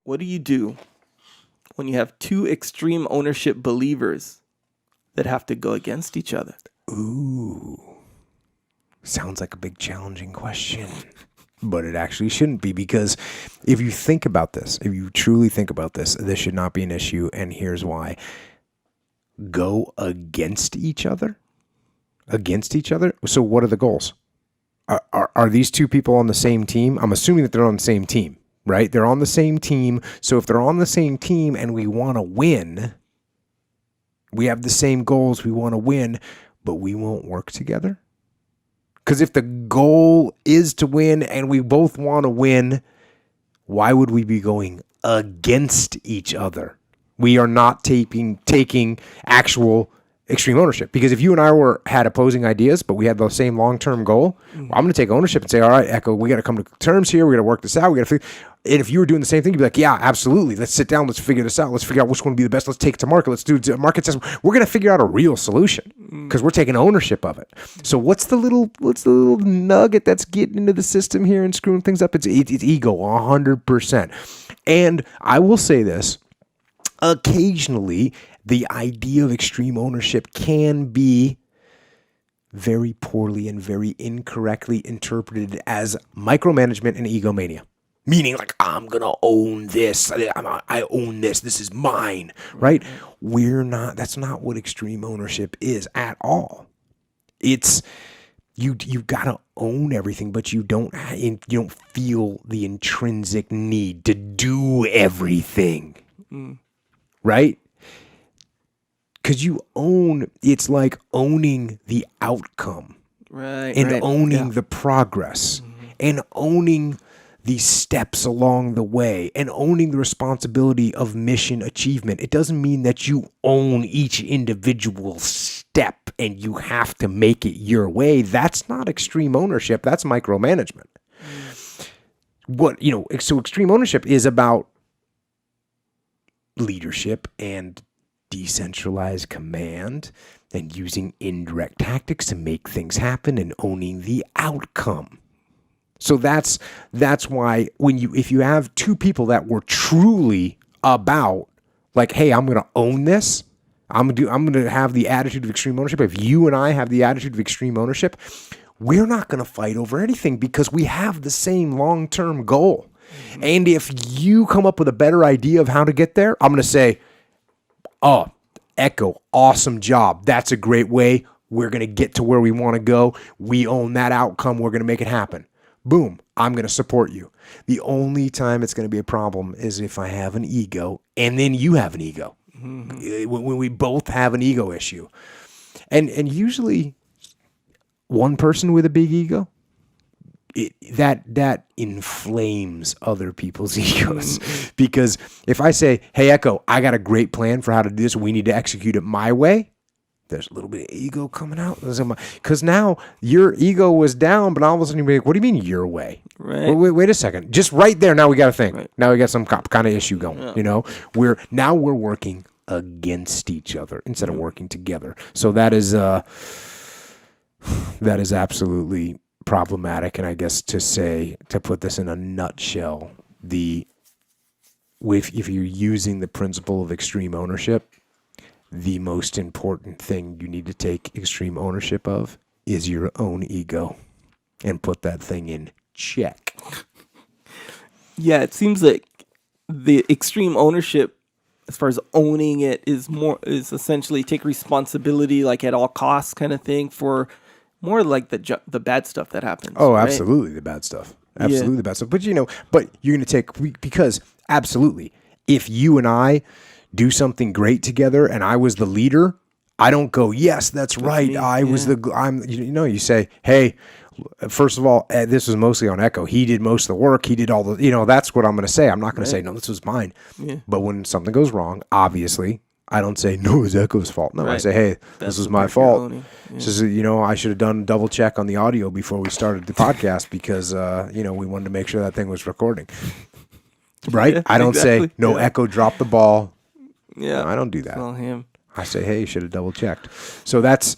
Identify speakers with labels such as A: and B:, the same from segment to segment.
A: what do you do when you have two extreme ownership believers that have to go against each other?
B: Ooh. Sounds like a big challenging question. But it actually shouldn't be, because if you think about this, if you truly think about this, this should not be an issue, and here's why. Go against each other? Against each other? So what are the goals? Are these two people on the same team? I'm assuming that they're on the same team, right? They're on the same team. So if they're on the same team and we want to win, we have the same goals, we want to win, but we won't work together? Because if the goal is to win and we both want to win, why would we be going against each other? We are not taking actual extreme ownership. Because if you and I had opposing ideas, but we had the same long-term goal, I'm going to take ownership and say, all right, Echo, we got to come to terms here. We got to work this out. And if you were doing the same thing, you'd be like, yeah, absolutely. Let's sit down. Let's figure this out. Let's figure out which one would be the best. Let's take it to market. Let's do a market test. We're going to figure out a real solution because we're taking ownership of it. So what's the little nugget that's getting into the system here and screwing things up? It's ego, 100%. And I will say this, occasionally the idea of extreme ownership can be very poorly and very incorrectly interpreted as micromanagement and egomania. Meaning like, I'm going to own this. I own this. This is mine, right? That's not what extreme ownership is at all. It's, you got to own everything, but you don't feel the intrinsic need to do everything, right? Because it's like owning the outcome.
A: Right.
B: And owning the progress. And owning these steps along the way and owning the responsibility of mission achievement. It doesn't mean that you own each individual step and you have to make it your way. That's not extreme ownership. That's micromanagement. So extreme ownership is about leadership and decentralized command and using indirect tactics to make things happen and owning the outcome. So that's why if you have two people that were truly about like, hey, I'm going to own this. I'm going to have the attitude of extreme ownership. If you and I have the attitude of extreme ownership, we're not going to fight over anything because we have the same long-term goal. And if you come up with a better idea of how to get there, I'm going to say, oh, Echo, awesome job. That's a great way. We're going to get to where we want to go. We own that outcome. We're going to make it happen. Boom, I'm going to support you. The only time it's going to be a problem is if I have an ego and then you have an ego. When we both have an ego issue. And usually one person with a big ego, that inflames other people's egos. Because if I say, hey, Echo, I got a great plan for how to do this. We need to execute it my way. There's a little bit of ego coming out. Because now your ego was down, but all of a sudden you're like, what do you mean your way?
A: Right.
B: Wait a second. Just right there, now we got to think.
A: Right.
B: Now we got some kind of issue going. Yeah. We're working against each other instead of working together. So that is absolutely problematic. And I guess to put this in a nutshell, if you're using the principle of extreme ownership, the most important thing you need to take extreme ownership of is your own ego and put that thing in check.
A: Yeah, it seems like the extreme ownership, as far as owning it, is essentially take responsibility, like at all costs kind of thing, for more like the bad stuff that happens.
B: Oh, right? Absolutely, the bad stuff. Absolutely, the bad stuff. But you're going to take, because absolutely, if you and I do something great together and I was the leader, I don't go, yes, that's right. You say, hey, first of all, this was mostly on Echo. He did most of the work. He did all the, that's what I'm going to say. I'm not going to say, no, this was mine. Yeah. But when something goes wrong, obviously, I don't say, no, it's Echo's fault. No, right. I say, hey, this was my fault. Yeah. Just, I should have done a double check on the audio before we started the podcast because, we wanted to make sure that thing was recording. Right? Yeah, I don't say, no, Echo dropped the ball.
A: Yeah.
B: No, I don't do that.
A: It's all him.
B: I say, hey, you should have double checked. So that's,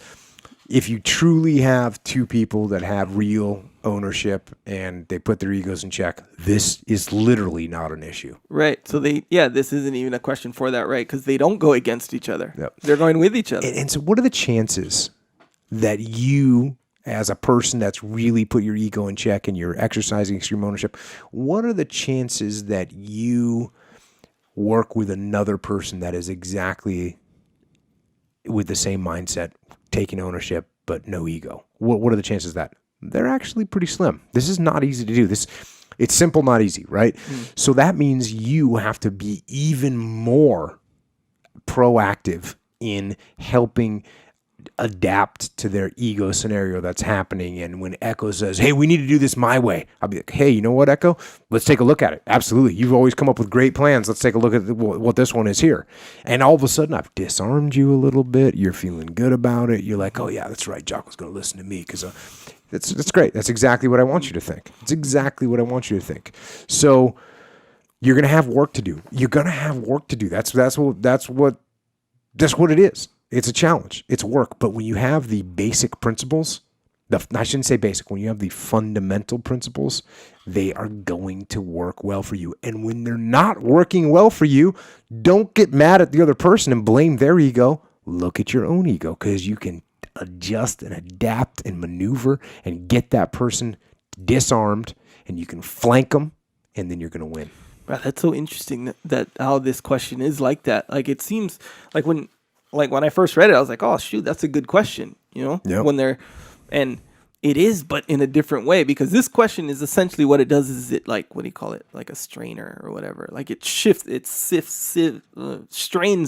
B: if you truly have two people that have real ownership and they put their egos in check, this is literally not an issue.
A: Right. So this isn't even a question for that, right? Because they don't go against each other.
B: Yep.
A: They're going with each other.
B: And so what are the chances that you, as a person that's really put your ego in check and you're exercising extreme ownership, what are the chances that you work with another person that is exactly with the same mindset, taking ownership, but no ego? What are the chances of that? They're actually pretty slim. This is not easy to do. It's simple, not easy, right? So that means you have to be even more proactive in helping adapt to their ego scenario that's happening. And when Echo says, hey, we need to do this my way, I'll be like, hey, you know what, Echo? Let's take a look at it. Absolutely. You've always come up with great plans. Let's take a look at what this one is here. And all of a sudden, I've disarmed you a little bit. You're feeling good about it. You're like, oh, yeah, that's right. Jocko's going to listen to me because that's great. That's exactly what I want you to think. It's exactly what I want you to think. So you're going to have work to do. You're going to have work to do. That's what it is. It's a challenge. It's work. But when you have the basic principles, I shouldn't say basic, when you have the fundamental principles, they are going to work well for you. And when they're not working well for you, don't get mad at the other person and blame their ego. Look at your own ego, because you can adjust and adapt and maneuver and get that person disarmed, and you can flank them, and then you're going to win.
A: Wow, that's so interesting that how this question is like that. Like, it seems like when I first read it, I was like, oh, shoot, that's a good question,
B: Yep.
A: And it is, but in a different way, because this question is essentially what it does is it, like, what do you call it? Like a strainer or whatever. Like it strains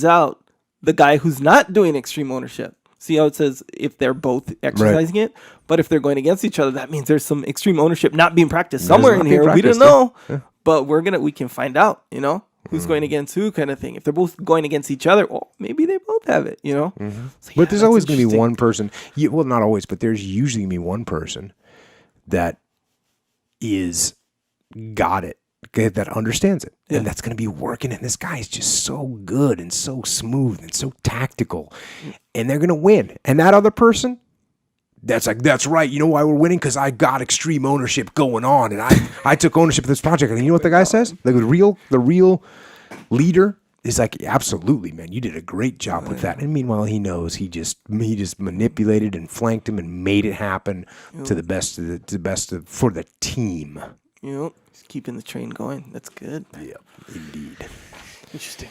A: out the guy who's not doing extreme ownership. See how it says if they're both exercising it, but if they're going against each other, that means there's some extreme ownership not being practiced somewhere in here. We don't know, but we can find out, who's going against who, kind of thing. If they're both going against each other, maybe they both have it,
B: Mm-hmm.
A: So,
B: but there's always going to be one person. Well, not always, but there's usually going to be one person that is got it, that understands it, and that's going to be working. And this guy is just so good and so smooth and so tactical, and they're going to win. And that other person, that's like, that's right. You know why we're winning? Because I got extreme ownership going on, and I took ownership of this project. And you know what the guy says? Like the real leader is like, absolutely, man, you did a great job with that. And meanwhile, he knows he just manipulated and flanked him and made it happen to the best for the team.
A: Just keeping the train going. That's good.
B: Yeah, indeed.
A: Interesting.